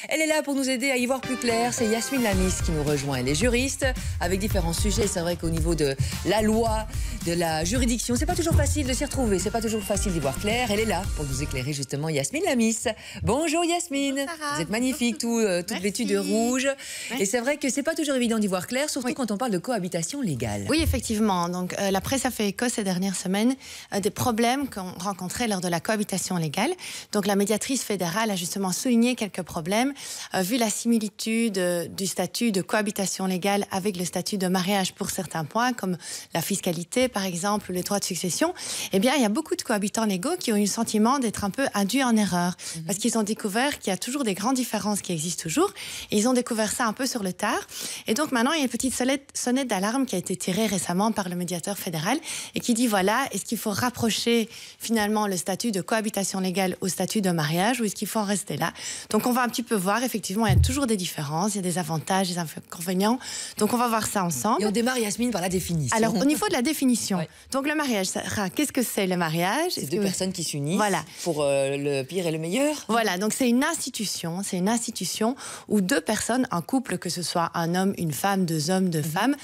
Elle est là pour nous aider à y voir plus clair. C'est Yasmine Lamis qui nous rejoint. Elle est juriste avec différents sujets. C'est vrai qu'au niveau de la loi, de la juridiction, c'est pas toujours facile de s'y retrouver. C'est pas toujours facile d'y voir clair. Elle est là pour nous éclairer justement. Yasmine Lamis. Bonjour Yasmine. Bonjour Sarah. Vous êtes magnifique, toute vêtue de rouge. Merci. Et c'est vrai que c'est pas toujours évident d'y voir clair, surtout quand on parle de cohabitation légale. Oui, effectivement. Donc, la presse a fait écho ces dernières semaines des problèmes qu'on rencontrait lors de la cohabitation légale. Donc, la médiatrice fédérale a justement souligné quelques problèmes, vu la similitude du statut de cohabitation légale avec le statut de mariage pour certains points, comme la fiscalité, par exemple, ou les droits de succession. Eh bien, il y a beaucoup de cohabitants légaux qui ont eu le sentiment d'être un peu induits en erreur, parce qu'ils ont découvert qu'il y a toujours des grandes différences qui existent toujours. Et ils ont découvert ça un peu sur le tard. Et donc, maintenant, il y a une petite sonnette d'alarme qui a été tirée récemment par le médiateur fédéral et qui dit, voilà, est-ce qu'il faut rapprocher finalement le statut de cohabitation légale au statut de mariage ou est-ce qu'il faut en rester là? Donc, on va un petit peu voir, effectivement, il y a toujours des différences, il y a des avantages, des inconvénients. Donc, on va voir ça ensemble. Et on démarre, Yasmine, par la définition. Alors, au niveau de la définition, Ouais. donc le mariage, qu'est-ce que c'est le mariage? C'est deux personnes qui s'unissent Voilà. pour le pire et le meilleur. Voilà, donc c'est une institution où deux personnes, un couple, que ce soit un homme, une femme, deux hommes, deux femmes,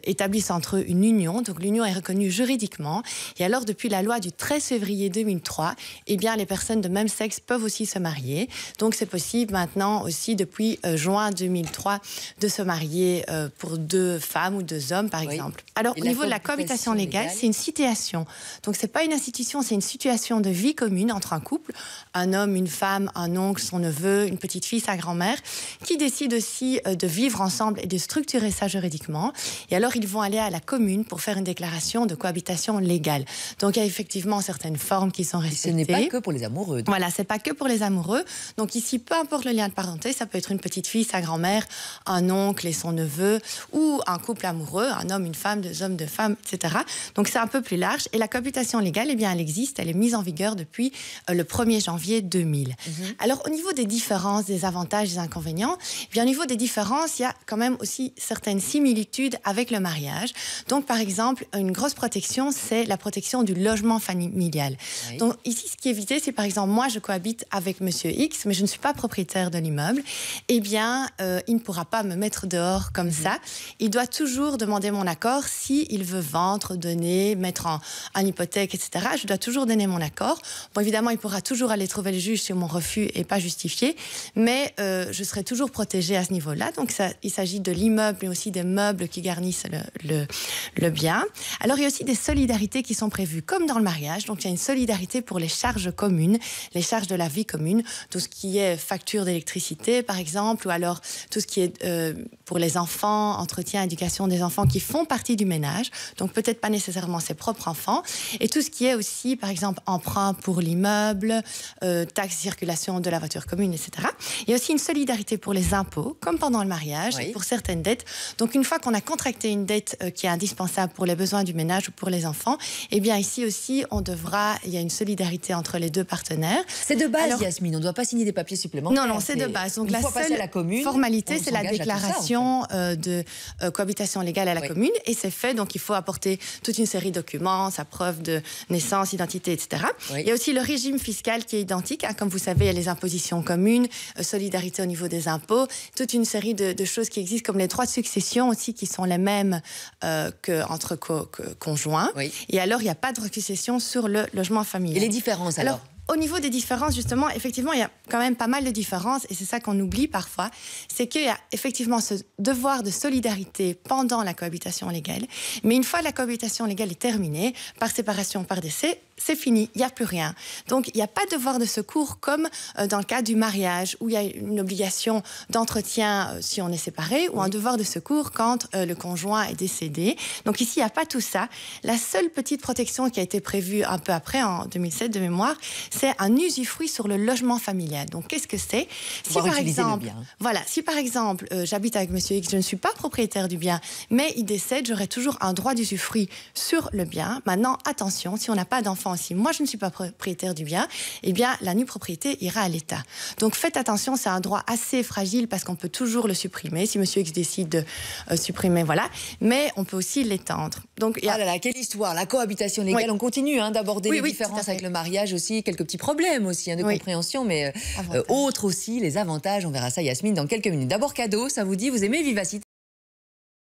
établissent entre eux une union. Donc l'union est reconnue juridiquement. Et alors, depuis la loi du 13 février 2003, eh bien, les personnes de même sexe peuvent aussi se marier. Donc c'est possible maintenant aussi, depuis juin 2003, de se marier pour deux femmes ou deux hommes, par exemple. Alors, Et au niveau de la cohabitation légale, c'est une situation. Donc, c'est pas une institution, c'est une situation de vie commune entre un couple, un homme, une femme, un oncle, son neveu, une petite fille, sa grand-mère, qui décident aussi de vivre ensemble et de structurer ça juridiquement. Et alors, ils vont aller à la commune pour faire une déclaration de cohabitation légale. Donc, il y a effectivement certaines formes qui sont respectées. Ce n'est pas que pour les amoureux. Donc. Voilà, c'est pas que pour les amoureux. Donc ici, peu importe le lien de parenté, ça peut être une petite fille, sa grand-mère, un oncle et son neveu, ou un couple amoureux, un homme, une femme, deux hommes, deux femmes, etc. Donc c'est un peu plus large. Et la cohabitation légale, eh bien, elle existe, elle est mise en vigueur depuis le 1er janvier 2000. Alors au niveau des différences, des avantages, des inconvénients, eh bien, au niveau des différences, il y a quand même aussi certaines similitudes avec le mariage. Donc par exemple, une grosse protection, c'est la protection du logement familial. Oui. Donc ici, ce qui est évité, c'est par exemple, moi je cohabite avec monsieur X, mais je ne suis pas propriétaire de l'immeuble. Eh bien, il ne pourra pas me mettre dehors comme ça. Il doit toujours demander mon accord s'il veut vendre, donner, mettre en hypothèque, etc. Je dois toujours donner mon accord. Bon, évidemment, il pourra toujours aller trouver le juge si mon refus n'est pas justifié, mais je serai toujours protégée à ce niveau-là. Donc, il s'agit de l'immeuble, mais aussi des meubles qui garnissent le bien. Alors, il y a aussi des solidarités qui sont prévues, comme dans le mariage. Donc, il y a une solidarité pour les charges communes, les charges de la vie commune, tout ce qui est facture d'électricité, par exemple, ou alors tout ce qui est pour les enfants, entretien, éducation des enfants qui font partie du ménage, donc peut-être pas nécessairement ses propres enfants, et tout ce qui est aussi, par exemple, emprunt pour l'immeuble, taxe de circulation de la voiture commune, etc. Il y a aussi une solidarité pour les impôts, comme pendant le mariage, Oui. et pour certaines dettes. Donc, une fois qu'on a contracté une dette qui est indispensable pour les besoins du ménage ou pour les enfants, eh bien, ici aussi, il y a une solidarité entre les deux partenaires. C'est de base, Alors, Yasmine. On ne doit pas signer des papiers supplémentaires. non, c'est de base. Donc, une la fois passé seule à la commune, formalité, on c'est la s'engage à tout ça, déclaration de cohabitation légale à la commune. Et c'est fait. Donc, il faut apporter toute une série de documents, sa preuve de naissance, identité, etc. Oui. Il y a aussi le régime fiscal qui est identique. Comme vous savez, il y a les impositions communes, solidarité au niveau des impôts, toute une série de choses qui existent, comme les droits de succession aussi, qui sont les mêmes qu'entre conjoints. Oui. Et alors, il n'y a pas de succession sur le logement familial. Et les différences, alors Au niveau des différences, justement, effectivement, il y a quand même pas mal de différences, et c'est ça qu'on oublie parfois, c'est qu'il y a effectivement ce devoir de solidarité pendant la cohabitation légale, mais une fois la cohabitation légale est terminée, par séparation, par décès, c'est fini, il n'y a plus rien. Donc, il n'y a pas de devoir de secours comme dans le cas du mariage, où il y a une obligation d'entretien si on est séparé, ou un devoir de secours quand le conjoint est décédé. Donc ici, il n'y a pas tout ça. La seule petite protection qui a été prévue un peu après, en 2007 de mémoire, c'est un usufruit sur le logement familial. Donc, qu'est-ce que c'est? Si par exemple, voilà, si par exemple, j'habite avec monsieur X, je ne suis pas propriétaire du bien, mais il décède, j'aurai toujours un droit d'usufruit sur le bien. Maintenant, attention, si on n'a pas d'enfant l'enfant, si moi je ne suis pas propriétaire du bien, eh bien la nue propriété ira à l'État. Donc faites attention, c'est un droit assez fragile parce qu'on peut toujours le supprimer. Si Monsieur X décide de supprimer, voilà. Mais on peut aussi l'étendre. Donc, oh là là, quelle histoire, la cohabitation légale. On continue d'aborder les différences avec le mariage aussi, quelques petits problèmes aussi de compréhension, mais autres aussi, les avantages. On verra ça, Yasmine, dans quelques minutes. D'abord cadeau, ça vous dit, vous aimez Vivacité?